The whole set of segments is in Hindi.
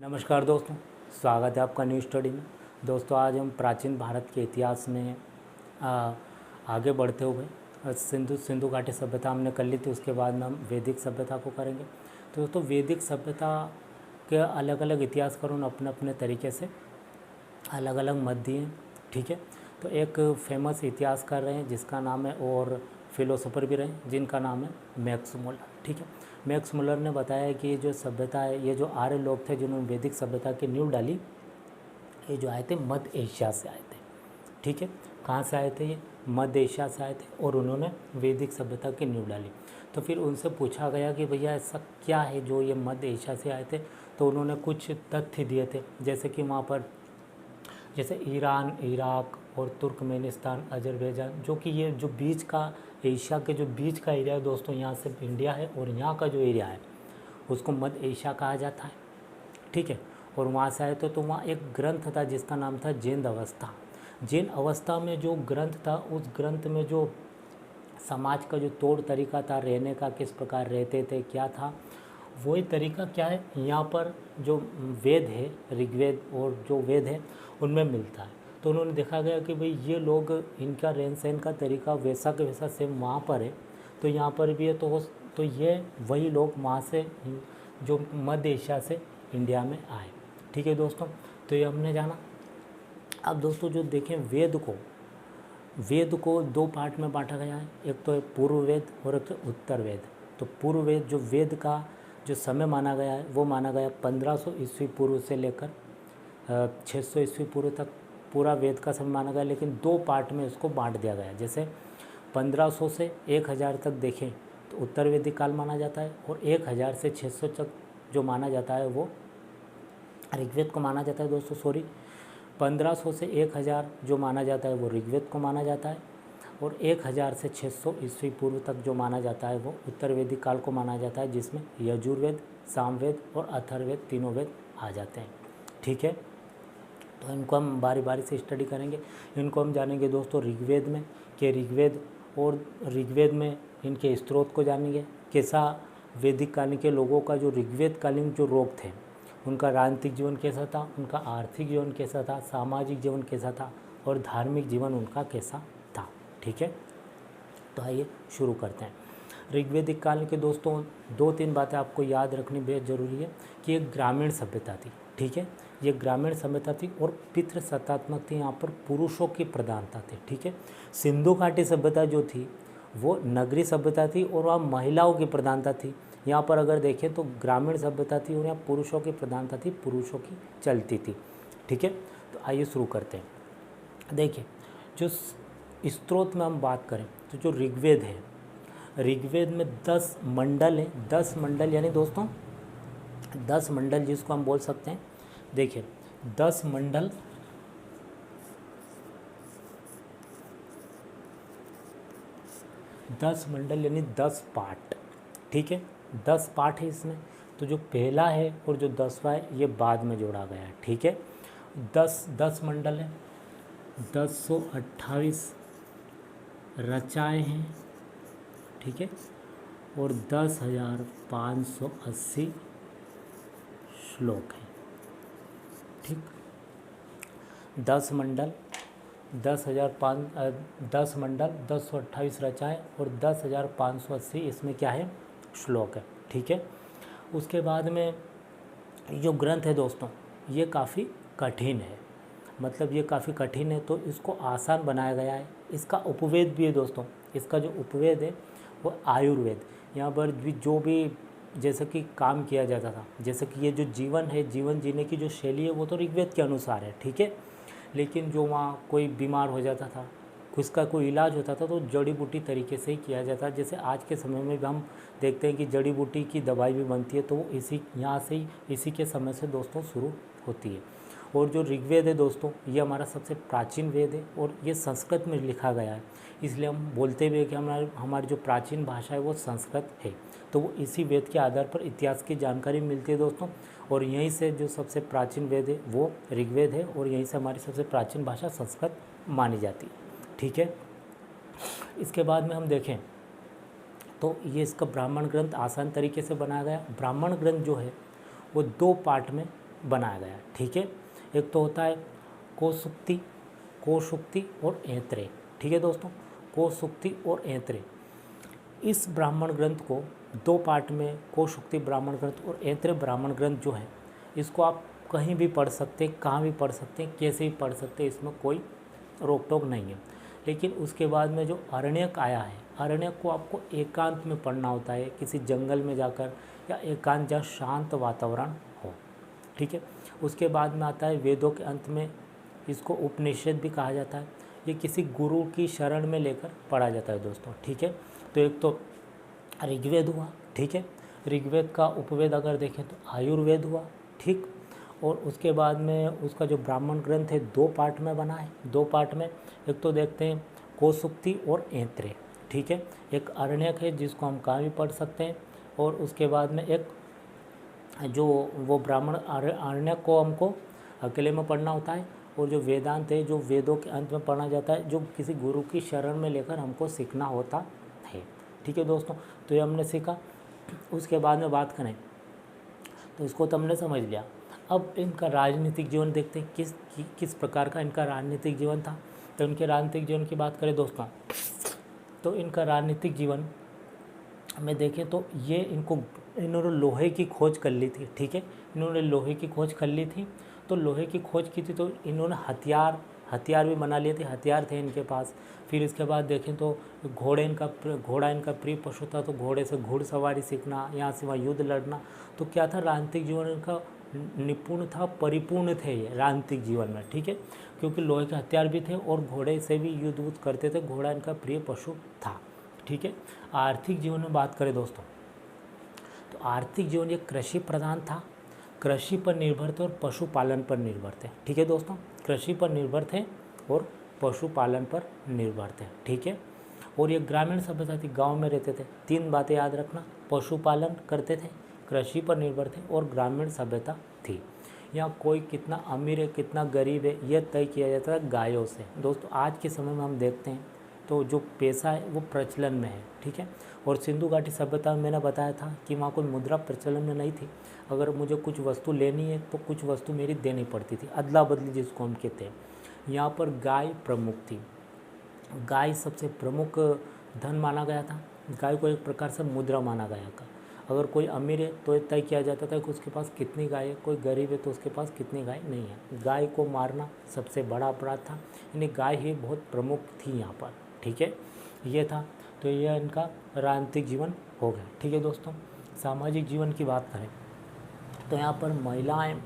नमस्कार दोस्तों, स्वागत है आपका न्यू स्टडी में। दोस्तों आज हम प्राचीन भारत के इतिहास में आगे बढ़ते हुए सिंधु घाटी सभ्यता हमने कर ली थी। उसके बाद में हम वैदिक सभ्यता को करेंगे। तो दोस्तों वैदिक सभ्यता के अलग अलग इतिहासकारों ने अपने अपने तरीके से अलग अलग मत दिए, ठीक है। तो एक फेमस इतिहासकार रहे हैं जिसका नाम है, और फिलोसोफर भी रहे जिनका नाम है मैक्स मुलर, ठीक है। मैक्स मुलर ने बताया कि ये जो सभ्यता है, ये जो आर्य लोग थे जिन्होंने वैदिक सभ्यता की नींव डाली, ये जो आए थे मध्य एशिया से आए थे, ठीक है। कहाँ से आए थे? ये मध्य एशिया से आए थे और उन्होंने वैदिक सभ्यता की नींव डाली। तो फिर उनसे पूछा गया कि भैया ऐसा क्या है जो ये मध्य एशिया से आए थे। तो उन्होंने कुछ तथ्य दिए थे, जैसे कि वहाँ पर जैसे ईरान, इराक और तुर्कमेनिस्तान, अजरबैजान, जो कि ये जो बीच का एशिया के जो बीच का एरिया है दोस्तों, यहाँ से इंडिया है और यहाँ का जो एरिया है उसको मध्य एशिया कहा जाता है, ठीक है। और वहाँ से आए तो वहाँ एक ग्रंथ था जिसका नाम था जैन अवस्था। जैन अवस्था में जो ग्रंथ था, उस ग्रंथ में जो समाज का जो तौर तरीका था रहने का, किस प्रकार रहते थे, क्या था, वही तरीका क्या है यहाँ पर जो वेद है, ऋग्वेद और जो वेद है उनमें मिलता है। तो उन्होंने देखा गया कि भाई ये लोग, इनका रहन सहन का तरीका वैसा के वैसा सेम वहाँ पर है, तो यहाँ पर भी है। तो ये वही लोग वहाँ से जो मध्य एशिया से इंडिया में आए, ठीक है दोस्तों। तो ये हमने जाना। अब दोस्तों जो देखें वेद को दो पार्ट में बांटा गया है, एक तो है पूर्व वेद और एक तो उत्तर वेद। तो पूर्व वेद, जो वेद का जो समय माना गया है वो माना गया 1500 ईस्वी पूर्व से लेकर 600 ईस्वी पूर्व तक पूरा वेद का समय माना गया, लेकिन दो पार्ट में इसको बांट दिया गया है। जैसे 1500 से 1000 तक देखें तो उत्तर वैदिक काल माना जाता है, और 1000 से 600 तक जो माना जाता है वो ऋग्वेद को माना जाता है दोस्तों। 1500 से 1000 जो माना जाता है वो ऋग्वेद को माना जाता है, और 1000 से 600 ईस्वी पूर्व तक जो माना जाता है वो उत्तर वैदिक काल को माना जाता है, जिसमें यजुर्वेद, सामवेद और अथर्ववेद तीनों वेद आ जाते हैं, ठीक है। तो इनको हम बारी बारी से स्टडी करेंगे। इनको हम जानेंगे दोस्तों ऋग्वेद में, कि ऋग्वेद में इनके स्रोत को जानेंगे, कैसा वैदिक कालीन के लोगों का जो ऋग्वेद कालीन जो लोग थे उनका राजनीतिक जीवन कैसा था, उनका आर्थिक जीवन कैसा था, सामाजिक जीवन कैसा था, और धार्मिक जीवन उनका कैसा था, ठीक है। तो आइए शुरू करते हैं। ऋग्वेदिक काल के दोस्तों 2-3 बातें आपको याद रखनी बेहद ज़रूरी है कि एक ग्रामीण सभ्यता थी, ठीक है। ये ग्रामीण सभ्यता थी और पितृ सत्तात्मक थी, यहाँ पर पुरुषों की प्रधानता थी, ठीक है। सिंधु घाटी सभ्यता जो थी वो नगरीय सभ्यता थी और वहाँ महिलाओं की प्रधानता थी। यहाँ पर अगर देखें तो ग्रामीण सभ्यता थी और यहाँ पुरुषों की प्रधानता थी, पुरुषों की चलती थी, ठीक है। तो आइए शुरू करते हैं। देखिए, जो स्त्रोत में हम बात करें तो जो ऋग्वेद है, ऋग्वेद में 10 मंडल हैं। 10 मंडल यानी दोस्तों 10 मंडल जिसको हम बोल सकते हैं। देखिए 10 मंडल, यानी 10 पार्ट, ठीक है। 10 पार्ट है इसमें। तो जो पहला है और जो 10वां है ये बाद में जोड़ा गया है, ठीक है। 10 मंडल है, 1028 रचाएँ हैं, ठीक है, और 10,580 श्लोक हैं, ठीक। 10 मंडल, 10 मंडल, 1028 रचाएँ और 10,580 इसमें क्या है, श्लोक है, ठीक है। उसके बाद में जो ग्रंथ है दोस्तों ये काफ़ी कठिन है, मतलब ये काफ़ी कठिन है, तो इसको आसान बनाया गया है। इसका उपवेद भी है दोस्तों। इसका जो उपवेद है वो आयुर्वेद, यहाँ पर भी जो भी जैसे कि काम किया जाता था, जैसे कि ये जो जीवन है, जीवन जीने की जो शैली है वो तो ऋग्वेद के अनुसार है, ठीक है। लेकिन जो वहाँ कोई बीमार हो जाता था, उसका कोई इलाज होता था तो जड़ी बूटी तरीके से ही किया जाता है। जैसे आज के समय में भी हम देखते हैं कि जड़ी बूटी की दवाई भी बनती है, तो वो यहाँ से ही इसी के समय से दोस्तों शुरू होती है। और जो ऋग्वेद है दोस्तों ये हमारा सबसे प्राचीन वेद है और ये संस्कृत में लिखा गया है, इसलिए हम बोलते भी हैं कि हमारी जो प्राचीन भाषा है वो संस्कृत है। तो वो इसी वेद के आधार पर इतिहास की जानकारी मिलती है दोस्तों, और यहीं से जो सबसे प्राचीन वेद है वो ऋग्वेद है, और यहीं से हमारी सबसे प्राचीन भाषा संस्कृत मानी जाती है, ठीक है। इसके बाद में हम देखें तो ये इसका ब्राह्मण ग्रंथ आसान तरीके से बनाया गया। ब्राह्मण ग्रंथ जो है वो 2 पार्ट में बनाया गया। ठीक है, एक तो होता है कोसुक्ति, कोसुक्ति और ऐत्रेय। ठीक है दोस्तों, कोसुक्ति और ऐत्रेय। इस ब्राह्मण ग्रंथ को दो पार्ट में, कोसुक्ति ब्राह्मण ग्रंथ और ऐत्रेय ब्राह्मण ग्रंथ जो है, इसको आप कहीं भी पढ़ सकते हैं, कहाँ भी पढ़ सकते हैं, कैसे भी पढ़ सकते हैं, इसमें कोई रोक टोक नहीं है। लेकिन उसके बाद में जो आरण्यक आया है, आरण्यक को आपको एकांत में पढ़ना होता है, किसी जंगल में जाकर, या एकांत जहाँ शांत वातावरण हो। ठीक है, उसके बाद में आता है वेदों के अंत में, इसको उपनिषद भी कहा जाता है। ये किसी गुरु की शरण में लेकर पढ़ा जाता है दोस्तों। ठीक है, तो एक तो ऋग्वेद हुआ। ठीक है, ऋग्वेद का उपवेद अगर देखें तो आयुर्वेद हुआ। ठीक, और उसके बाद में उसका जो ब्राह्मण ग्रंथ है दो पार्ट में बना है, दो पार्ट में। एक तो देखते हैं कोसुक्ति और ऐत्रेय। ठीक है, एक आरण्यक है जिसको हम कहाँ भी पढ़ सकते हैं, और उसके बाद में एक जो वो ब्राह्मण आरण्यक को हमको अकेले में पढ़ना होता है, और जो वेदांत है जो वेदों के अंत में पढ़ा जाता है, जो किसी गुरु की शरण में लेकर हमको सीखना होता है। ठीक है दोस्तों, तो ये हमने सीखा। उसके बाद में बात करें तो इसको तो हमने समझ लिया। अब इनका राजनीतिक जीवन देखते हैं, किस प्रकार का इनका राजनीतिक जीवन था। तो इनके राजनीतिक जीवन की बात करें दोस्तों, तो इनका राजनीतिक जीवन में देखें तो ये इन्होंने लोहे की खोज कर ली थी। ठीक है, इन्होंने लोहे की खोज कर ली थी। तो लोहे की खोज की थी तो इन्होंने हथियार भी बना लिए थे, हथियार थे इनके पास। फिर इसके बाद देखें तो घोड़ा इनका प्रिय पशु था, तो घोड़े से घुड़सवारी सीखना, यहाँ से वहाँ युद्ध लड़ना। तो क्या था, राजनीतिक जीवन इनका निपुण था, परिपूर्ण थे ये राजनीतिक जीवन में। ठीक है, क्योंकि लोहे के हथियार भी थे और घोड़े से भी युद्ध करते थे, घोड़ा इनका प्रिय पशु था। ठीक है, आर्थिक जीवन में बात करें दोस्तों, तो आर्थिक जीवन ये कृषि प्रधान था, कृषि पर निर्भर थे और पशुपालन पर निर्भर थे। ठीक है दोस्तों, कृषि पर निर्भर थे और पशुपालन पर निर्भर थे। ठीक है, और ये ग्रामीण सभ्यता थी, गांव में रहते थे। तीन बातें याद रखना, पशुपालन करते थे, कृषि पर निर्भर थे और ग्रामीण सभ्यता थी। यहाँ कोई कितना अमीर है कितना गरीब है यह तय किया जाता है गायों से। दोस्तों आज के समय में हम देखते हैं तो जो पेशा है वो प्रचलन में है। ठीक है, और सिंधु घाटी सभ्यता में मैंने बताया था कि वहाँ कोई मुद्रा प्रचलन में नहीं थी। अगर मुझे कुछ वस्तु लेनी है तो कुछ वस्तु मेरी देनी पड़ती थी, अदला बदली जिसको हम कहते हैं। यहाँ पर गाय प्रमुख थी, गाय सबसे प्रमुख धन माना गया था, गाय को एक प्रकार से मुद्रा माना गया था। अगर कोई अमीर है तो तय किया जाता था कि उसके पास कितनी गाय है, कोई गरीब है तो उसके पास कितनी गाय नहीं है। गाय को मारना सबसे बड़ा अपराध था, यानी गाय ही बहुत प्रमुख थी यहाँ पर। ठीक है, ये था। तो यह इनका राजनीतिक जीवन हो गया। ठीक है दोस्तों, सामाजिक जीवन की बात करें तो यहाँ पर महिलाएं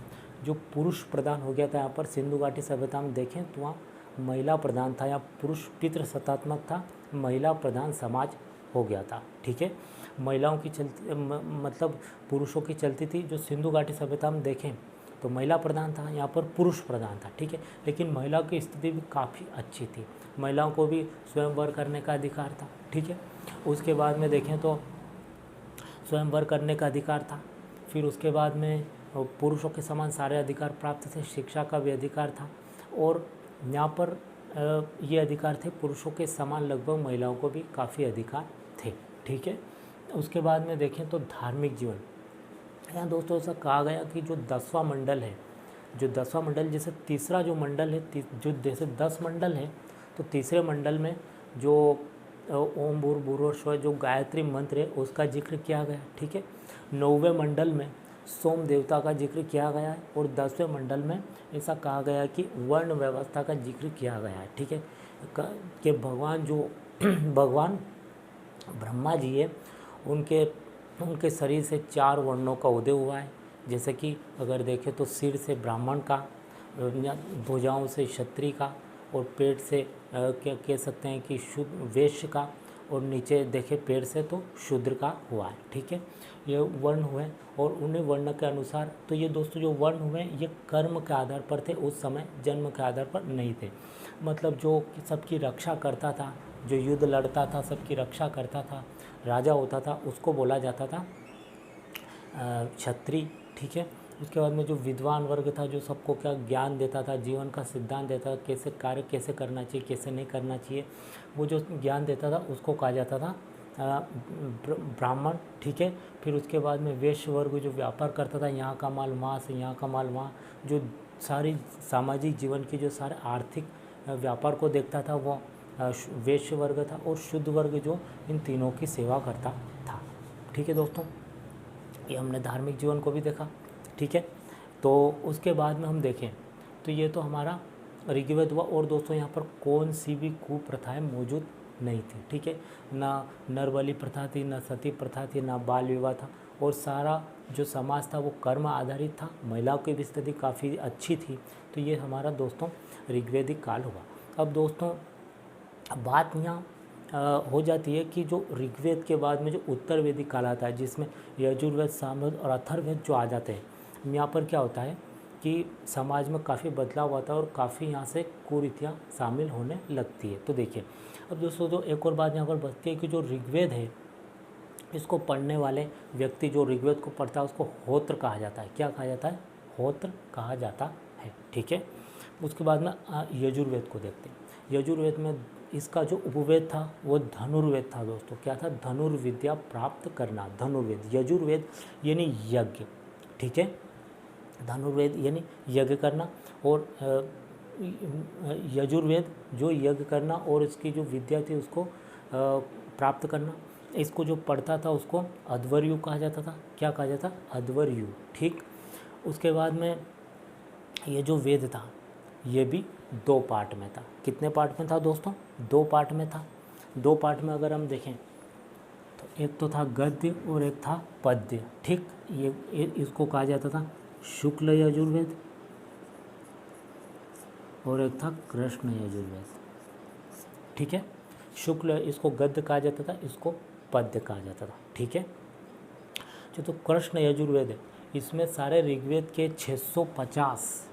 जो पुरुष प्रधान हो गया था, यहाँ पर सिंधु घाटी सभ्यता में देखें तो वहाँ महिला प्रधान था, या पुरुष पितृसत्तात्मक था, महिला प्रधान समाज हो गया था। ठीक है, महिलाओं की चलती मतलब पुरुषों की चलती थी। जो सिंधु घाटी सभ्यता में देखें तो महिला प्रधान था, यहाँ पर पुरुष प्रधान था। ठीक है, लेकिन महिलाओं की स्थिति भी काफ़ी अच्छी थी, महिलाओं को भी स्वयंवर करने का अधिकार था। ठीक है, उसके बाद में देखें तो स्वयंवर करने का अधिकार था। फिर उसके बाद में पुरुषों के समान सारे अधिकार प्राप्त थे, शिक्षा का भी अधिकार था, और यहाँ पर ये अधिकार थे पुरुषों के समान, लगभग महिलाओं को भी काफ़ी अधिकार थे। ठीक है, उसके बाद में देखें तो धार्मिक जीवन, यहाँ दोस्तों ऐसा कहा गया कि जो 10वां मंडल है, जो 10वां मंडल, जैसे तीसरा जो मंडल है, जो जैसे 10 मंडल है तो तीसरे मंडल में जो ओम भूर्भुवः स्वः जो गायत्री मंत्र है उसका जिक्र किया गया। ठीक है, 9वें मंडल में सोम देवता का जिक्र किया गया है, और 10वें मंडल में ऐसा कहा गया है कि वर्ण व्यवस्था का जिक्र किया गया है। ठीक है, कि भगवान जो भगवान ब्रह्मा जी है उनके शरीर से 4 वर्णों का उदय हुआ है। जैसे कि अगर देखें तो सिर से ब्राह्मण का, भुजाओं से क्षत्रिय का, और पेट से क्या कह सकते हैं कि शुद्ध वैश्य का, और नीचे देखें पेट से तो शूद्र का हुआ है। ठीक है, ये वर्ण हुए, और उन्हें वर्ण के अनुसार, तो ये दोस्तों जो वर्ण हुए ये कर्म के आधार पर थे, उस समय जन्म के आधार पर नहीं थे। मतलब जो सबकी रक्षा करता था, जो युद्ध लड़ता था, सबकी रक्षा करता था, राजा होता था, उसको बोला जाता था क्षत्रिय। ठीक है, उसके बाद में जो विद्वान वर्ग था, जो सबको क्या ज्ञान देता था, जीवन का सिद्धांत देता था, कैसे कार्य कैसे करना चाहिए कैसे नहीं करना चाहिए, वो जो ज्ञान देता था उसको कहा जाता था ब्राह्मण, ठीक है। फिर उसके बाद में वैश्य वर्ग जो व्यापार करता था, यहाँ का माल वहाँ से, यहाँ का माल वहाँ, जो सारी सामाजिक जीवन के जो सारे आर्थिक व्यापार को देखता था वो वैश्य वर्ग था। और शुद्ध वर्ग जो इन तीनों की सेवा करता था, ठीक है दोस्तों। ये हमने धार्मिक जीवन को भी देखा, ठीक है। तो उसके बाद में हम देखें तो ये तो हमारा ऋग्वेद हुआ। और दोस्तों यहाँ पर कौन सी भी कुप्रथाएं मौजूद नहीं थी, ठीक है। ना नरबली प्रथा थी, ना सती प्रथा थी, ना बाल विवाह था। और सारा जो समाज था वो कर्म आधारित था, महिलाओं की भी स्थिति काफ़ी अच्छी थी। तो ये हमारा दोस्तों ऋग्वेदिक काल हुआ। अब दोस्तों बात यहाँ हो जाती है कि जो ऋग्वेद के बाद में जो उत्तर वैदिक काल आता है, जिसमें यजुर्वेद, सामवेद और अथर्ववेद जो आ जाते हैं, यहाँ पर क्या होता है कि समाज में काफ़ी बदलाव आता है और काफ़ी यहाँ से कुरीतियाँ शामिल होने लगती है। तो देखिए अब दोस्तों जो एक और बात यहाँ पर बचती है कि जो ऋग्वेद है, इसको पढ़ने वाले व्यक्ति जो ऋग्वेद को पढ़ता है उसको होत्र कहा जाता है। क्या कहा जाता है? होत्र कहा जाता है, ठीक है। उसके बाद में यजुर्वेद को देखते हैं। यजुर्वेद में इसका जो उपवेद था वो धनुर्वेद था दोस्तों। क्या था? धनुर्विद्या प्राप्त करना, धनुर्वेद। यजुर्वेद यानी यज्ञ, ठीक है। धनुर्वेद यानी यज्ञ करना, और यजुर्वेद जो यज्ञ करना और इसकी जो विद्या थी उसको प्राप्त करना। इसको जो पढ़ता था उसको अध्वर्यु कहा जाता था। क्या कहा जाता? अध्वर्यु, ठीक। उसके बाद में ये जो वेद था ये भी 2 पार्ट में था। कितने पार्ट में था दोस्तों? 2 पार्ट में था। 2 पार्ट में अगर हम देखें तो एक तो था गद्य और एक था पद्य, ठीक। ये इसको कहा जाता था शुक्ल यजुर्वेद और एक था कृष्ण यजुर्वेद, ठीक है। शुक्ल इसको गद्य कहा जाता था, इसको पद्य कहा जाता था, ठीक है। जो तो कृष्ण यजुर्वेद है इसमें सारे ऋग्वेद के 650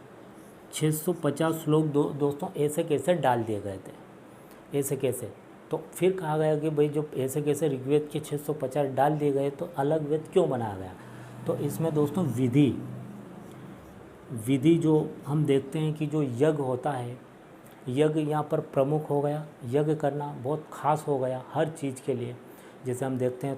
श्लोक दोस्तों ऐसे कैसे डाल दिए गए थे, ऐसे कैसे। तो फिर कहा गया कि भाई जो ऐसे कैसे ऋग्वेद के 650 डाल दिए गए तो अलग वेद क्यों बनाया गया? तो इसमें दोस्तों विधि जो हम देखते हैं कि जो यज्ञ होता है, यज्ञ यहाँ पर प्रमुख हो गया। यज्ञ करना बहुत खास हो गया हर चीज़ के लिए। जैसे हम देखते हैं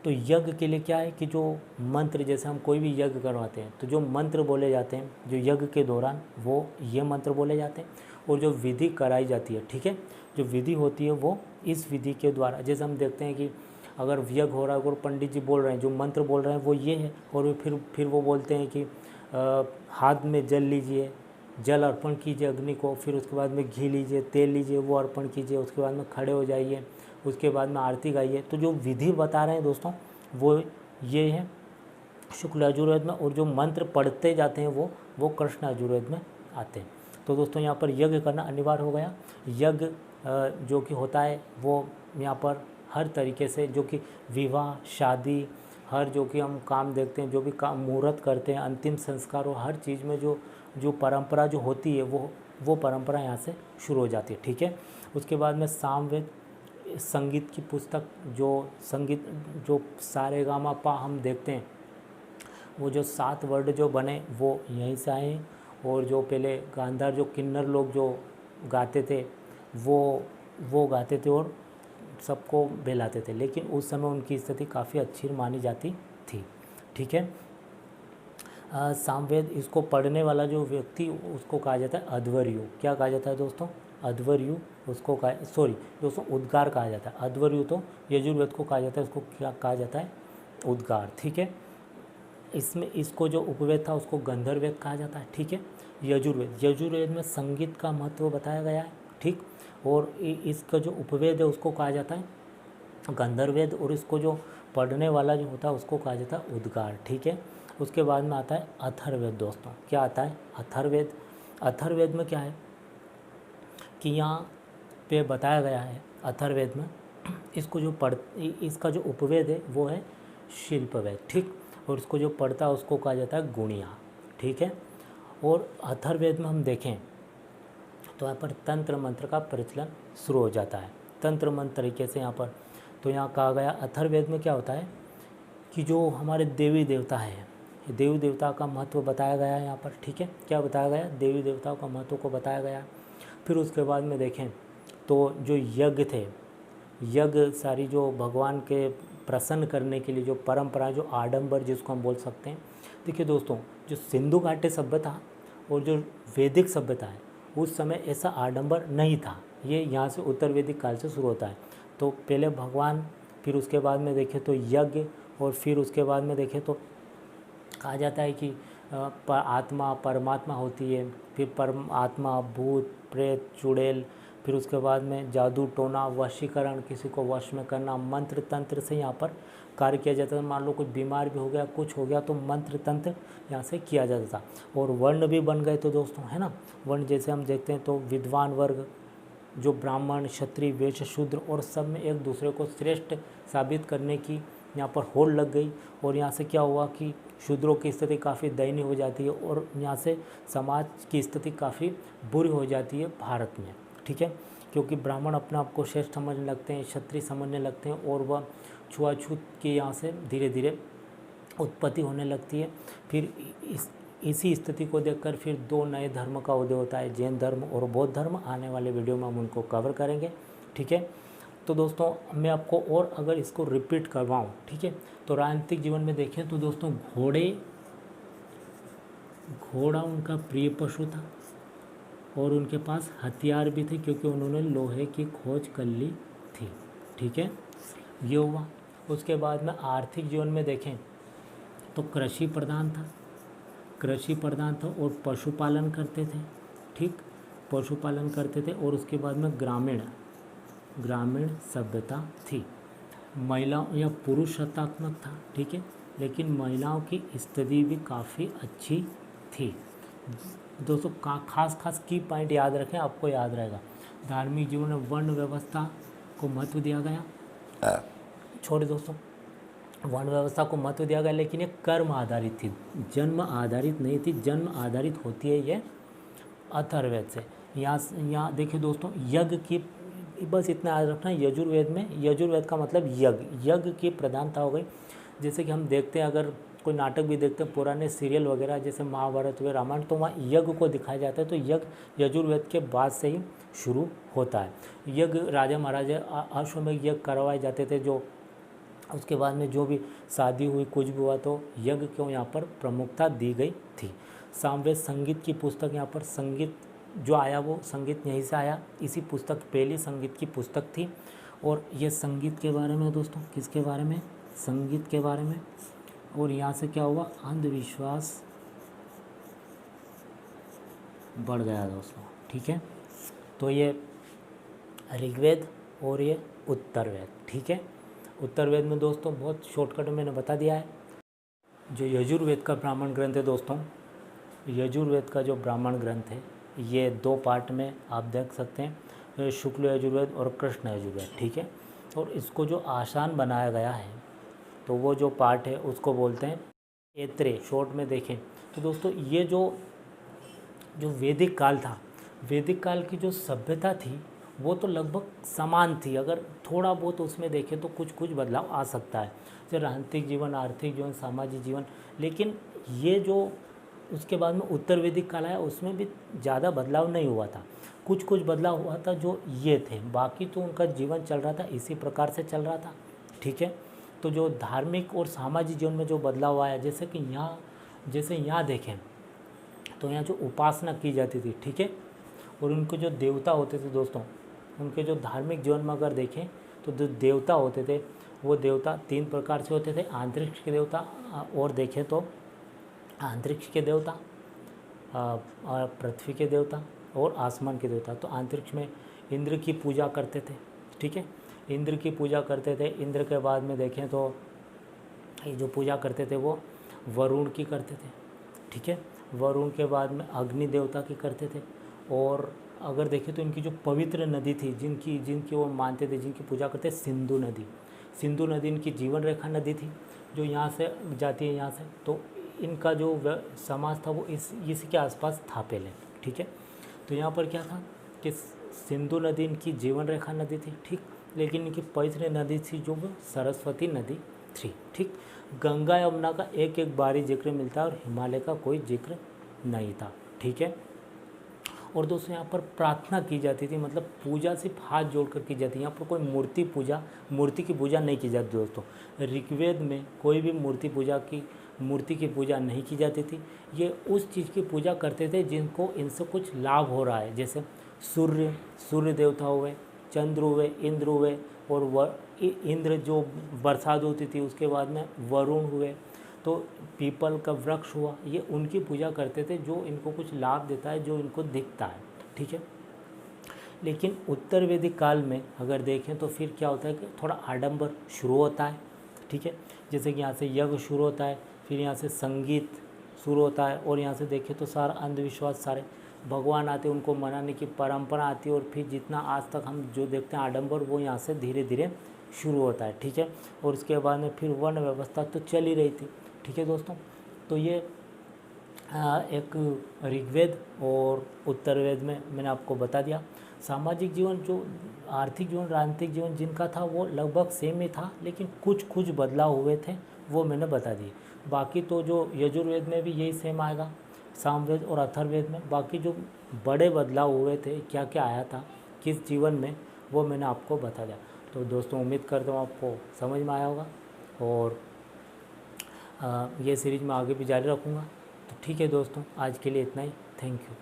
तो यज्ञ के लिए क्या है कि जो मंत्र, जैसे हम कोई भी यज्ञ करवाते हैं तो जो मंत्र बोले जाते हैं जो यज्ञ के दौरान वो ये मंत्र बोले जाते हैं। और जो विधि कराई जाती है, ठीक है, जो विधि होती है वो इस विधि के द्वारा, जैसे हम देखते हैं कि अगर यज्ञ हो रहा है और पंडित जी बोल रहे हैं, जो मंत्र बोल रहे हैं वो ये है। और फिर वो बोलते हैं कि हाथ में जल लीजिए, जल अर्पण कीजिए अग्नि को, फिर उसके बाद में घी लीजिए, तेल लीजिए, वो अर्पण कीजिए, उसके बाद में खड़े हो जाइए, उसके बाद में आरती गाइए। तो जो विधि बता रहे हैं दोस्तों वो ये है शुक्ल यजुर्वेद में। और जो मंत्र पढ़ते जाते हैं वो कृष्ण यजुर्वेद में आते हैं। तो दोस्तों यहाँ पर यज्ञ करना अनिवार्य हो गया। यज्ञ जो कि होता है वो यहाँ पर हर तरीके से, जो कि विवाह, शादी, हर जो कि हम काम देखते हैं, जो भी काम मुहूर्त करते हैं, अंतिम संस्कार, और हर चीज़ में जो परंपरा जो होती है वो परंपरा यहाँ से शुरू हो जाती है, ठीक है। उसके बाद में सामवेद, संगीत की पुस्तक, जो संगीत जो सारेगामापा हम देखते हैं, वो जो 7 वर्ड जो बने वो यहीं से आए हैं। और जो पहले गांधार जो किन्नर लोग जो गाते थे वो गाते थे और सबको बहलाते थे, लेकिन उस समय उनकी स्थिति काफ़ी अच्छी मानी जाती थी, ठीक है। सामवेद, इसको पढ़ने वाला जो व्यक्ति उसको कहा जाता है अध्वर्यु। क्या कहा जाता है दोस्तों? अध्वर्यु उसको दोस्तों उद्गार कहा जाता है। अध्वर्यु तो यजुर्वेद को कहा जाता है, उसको क्या कहा जाता है? उद्गार, ठीक है। इसमें इसको जो उपवेद था उसको गंधर्ववेद कहा जाता है, ठीक है। यजुर्वेद में संगीत का महत्व बताया गया है, ठीक। और इसका जो उपवेद है उसको कहा जाता है गंधर्ववेद, और इसको जो पढ़ने वाला जो होता है उसको कहा जाता है उद्गार, ठीक है। उसके बाद में आता है अथर्ववेद दोस्तों। क्या आता है? अथर्ववेद। अथर्ववेद में क्या है कि यहाँ पे बताया गया है अथर्ववेद में, इसको जो इसका जो उपवेद है वो है शिल्पवेद, ठीक। और इसको जो पढ़ता है उसको कहा जाता है गुणिया, ठीक है। और अथर्ववेद में हम देखें तो यहाँ पर तंत्र मंत्र का प्रचलन शुरू हो जाता है, तंत्र मंत्र तरीके से यहाँ पर। तो यहाँ कहा गया अथर्ववेद में क्या होता है कि जो हमारे देवी देवता है, देवी देवता का महत्व बताया गया है यहाँ पर, ठीक है। क्या बताया गया? देवी देवताओं का महत्व को बताया गया है। फिर उसके बाद में देखें तो जो यज्ञ थे यज्ञ, सारी जो भगवान के प्रसन्न करने के लिए जो परंपरा, जो आडंबर जिसको हम बोल सकते हैं। देखिए दोस्तों, जो सिंधु घाटी सभ्यता और जो वैदिक सभ्यता है, उस समय ऐसा आडंबर नहीं था। ये यहाँ से उत्तर वैदिक काल से शुरू होता है। तो पहले भगवान, फिर उसके बाद में देखें तो यज्ञ, और फिर उसके बाद में देखें तो कहा जाता है कि आत्मा परमात्मा होती है, फिर परमात्मा, भूत प्रेत, चुड़ैल, फिर उसके बाद में जादू टोना, वशीकरण, किसी को वश में करना, मंत्र तंत्र से यहाँ पर कार्य किया जाता था। मान लो कुछ बीमार भी हो गया, कुछ हो गया, तो मंत्र तंत्र यहाँ से किया जाता था। और वर्ण भी बन गए तो दोस्तों, है ना। वर्ण जैसे हम देखते हैं तो विद्वान वर्ग, जो ब्राह्मण, क्षत्रिय, वैश्य, शूद्र, और सब में एक दूसरे को श्रेष्ठ साबित करने की यहाँ पर होड़ लग गई। और यहाँ से क्या हुआ कि शूद्रों की स्थिति काफ़ी दयनीय हो जाती है, और यहाँ से समाज की स्थिति काफ़ी बुरी हो जाती है भारत में, ठीक है। क्योंकि ब्राह्मण अपने आप को श्रेष्ठ समझने लगते हैं, क्षत्रिय समझने लगते हैं, और वह छुआछूत की यहाँ से धीरे धीरे उत्पत्ति होने लगती है। फिर इसी स्थिति को देखकर फिर दो नए धर्म का उदय होता है, जैन धर्म और बौद्ध धर्म। आने वाले वीडियो में हम उनको कवर करेंगे, ठीक है। तो दोस्तों, मैं आपको और अगर इसको रिपीट करवाऊँ, ठीक है, तो राजनीतिक जीवन में देखें तो दोस्तों, घोड़ा उनका प्रिय पशु था, और उनके पास हथियार भी थे, क्योंकि उन्होंने लोहे की खोज कर ली थी, ठीक है। ये हुआ। उसके बाद में आर्थिक जीवन में देखें तो कृषि प्रधान था, और पशुपालन करते थे, ठीक, पशुपालन करते थे। और उसके बाद में ग्रामीण सभ्यता थी। महिलाओं या पुरुष सत्तात्मक था, ठीक है, लेकिन महिलाओं की स्थिति भी काफ़ी अच्छी थी। दोस्तों, खास की पॉइंट याद रखें, आपको याद रहेगा। धार्मिक जीवन में वर्ण व्यवस्था को महत्व दिया गया। छोड़े दोस्तों, वर्ण व्यवस्था को महत्व दिया गया, लेकिन ये कर्म आधारित थी, जन्म आधारित नहीं थी। जन्म आधारित होती है ये अथर्ववेद से। यहाँ देखिए दोस्तों, यज्ञ की बस इतना याद रखना, यजुर्वेद का मतलब यज्ञ की प्रधानता हो गई। जैसे कि हम देखते हैं, अगर कोई नाटक भी देखते हैं, पुराने सीरियल वगैरह जैसे महाभारत हुए, रामायण, तो वहाँ यज्ञ को दिखाया जाता है। तो यज्ञ यजुर्वेद के बाद से ही शुरू होता है। यज्ञ राजा महाराजा अश्वमेध यज्ञ करवाए जाते थे, जो उसके बाद में जो भी शादी हुई, कुछ भी हुआ, तो यज्ञ को यहाँ पर प्रमुखता दी गई थी। सामवेद संगीत की पुस्तक, यहाँ पर संगीत जो आया वो संगीत यहीं से आया। इसी पुस्तक पहली संगीत की पुस्तक थी। और ये संगीत के बारे में दोस्तों, किसके बारे में? संगीत के बारे में। और यहाँ से क्या हुआ? अंधविश्वास बढ़ गया दोस्तों, ठीक है। तो ये ऋग्वेद और ये उत्तरवेद, ठीक है। उत्तरवेद में दोस्तों बहुत शॉर्टकट में मैंने बता दिया है। जो यजुर्वेद का ब्राह्मण ग्रंथ है दोस्तों, यजुर्वेद का जो ब्राह्मण ग्रंथ है, ये दो पार्ट में आप देख सकते हैं, शुक्ल यजुर्वेद और कृष्ण यजुर्वेद, ठीक है। और इसको जो आसान बनाया गया है, तो वो जो पार्ट है उसको बोलते हैं ऐत्रेय। शॉर्ट में देखें तो दोस्तों, ये जो वैदिक काल था, वैदिक काल की जो सभ्यता थी वो तो लगभग समान थी। अगर थोड़ा बहुत उसमें देखें तो कुछ बदलाव आ सकता है, जैसे राजनीतिक जीवन, आर्थिक जीवन, सामाजिक जीवन। लेकिन ये जो उसके बाद में उत्तर वैदिक काल आया, उसमें भी ज़्यादा बदलाव नहीं हुआ था। कुछ बदलाव हुआ था जो ये थे, बाकी तो उनका जीवन चल रहा था, इसी प्रकार से चल रहा था, ठीक है। तो जो धार्मिक और सामाजिक जीवन में जो बदलाव आया, जैसे यहाँ देखें तो यहाँ जो उपासना की जाती थी, ठीक है, और उनके जो देवता होते थे दोस्तों, उनके जो धार्मिक जीवन में अगर देखें तो जो देवता होते थे, वो देवता 3 प्रकार से होते थे। अंतरिक्ष के देवता, और देखें तो अंतरिक्ष के देवता, पृथ्वी के देवता और आसमान के देवता। तो अंतरिक्ष में इंद्र की पूजा करते थे, ठीक है, इंद्र की पूजा करते थे। इंद्र के बाद में देखें तो ये जो पूजा करते थे वो वरुण की करते थे, ठीक है। वरुण के बाद में अग्नि देवता की करते थे। और अगर देखें तो इनकी जो पवित्र नदी थी, जिनकी वो मानते थे, जिनकी पूजा करते, सिंधु नदी इनकी जीवन रेखा नदी थी, जो यहाँ से जाती है, यहाँ से। तो इनका जो समाज था वो इसी के आसपास था पहले, ठीक है। तो यहाँ पर क्या था कि सिंधु नदी इनकी जीवन रेखा नदी थी, ठीक, लेकिन इनकी पवित्र नदी थी जो वो सरस्वती नदी थी, ठीक। गंगा यमुना का एक बार ही जिक्र मिलता है और हिमालय का कोई जिक्र नहीं था, ठीक है। और दोस्तों यहाँ पर प्रार्थना की जाती थी, मतलब पूजा सिर्फ हाथ जोड़ कर की जाती है। यहाँ पर कोई मूर्ति की पूजा नहीं की जाती दोस्तों। ऋग्वेद में कोई भी मूर्ति की पूजा नहीं की जाती थी। ये उस चीज़ की पूजा करते थे जिनको इनसे कुछ लाभ हो रहा है, जैसे सूर्य देवता हुए, चंद्र हुए, इंद्र हुए, और इंद्र जो बरसात होती थी, उसके बाद में वरुण हुए, तो पीपल का वृक्ष हुआ, ये उनकी पूजा करते थे जो इनको कुछ लाभ देता है, जो इनको दिखता है, ठीक है। लेकिन उत्तर वैदिक काल में अगर देखें तो फिर क्या होता है कि थोड़ा आडंबर शुरू होता है, ठीक है। जैसे कि यहाँ से यज्ञ शुरू होता है, फिर यहाँ से संगीत शुरू होता है, और यहाँ से देखें तो सारा अंधविश्वास, सारे भगवान आते हैं, उनको मनाने की परंपरा आती है, और फिर जितना आज तक हम जो देखते हैं आडंबर, वो यहाँ से धीरे धीरे शुरू होता है, ठीक है। और उसके बाद में फिर वर्ण व्यवस्था तो चल ही रही थी, ठीक है दोस्तों। तो ये एक ऋग्वेद और उत्तरवेद में मैंने आपको बता दिया। सामाजिक जीवन, जो आर्थिक जीवन, राजनीतिक जीवन जिनका था वो लगभग सेम ही था, लेकिन कुछ बदलाव हुए थे, वो मैंने बता दिए। बाकी तो जो यजुर्वेद में भी यही सेम आएगा, सामवेद और अथर्ववेद में। बाकी जो बड़े बदलाव हुए थे, क्या क्या आया था किस जीवन में, वो मैंने आपको बता दिया। तो दोस्तों उम्मीद करता हूँ आपको समझ में आया होगा, और ये सीरीज़ मैं आगे भी जारी रखूँगा। तो ठीक है दोस्तों, आज के लिए इतना ही। Thank you.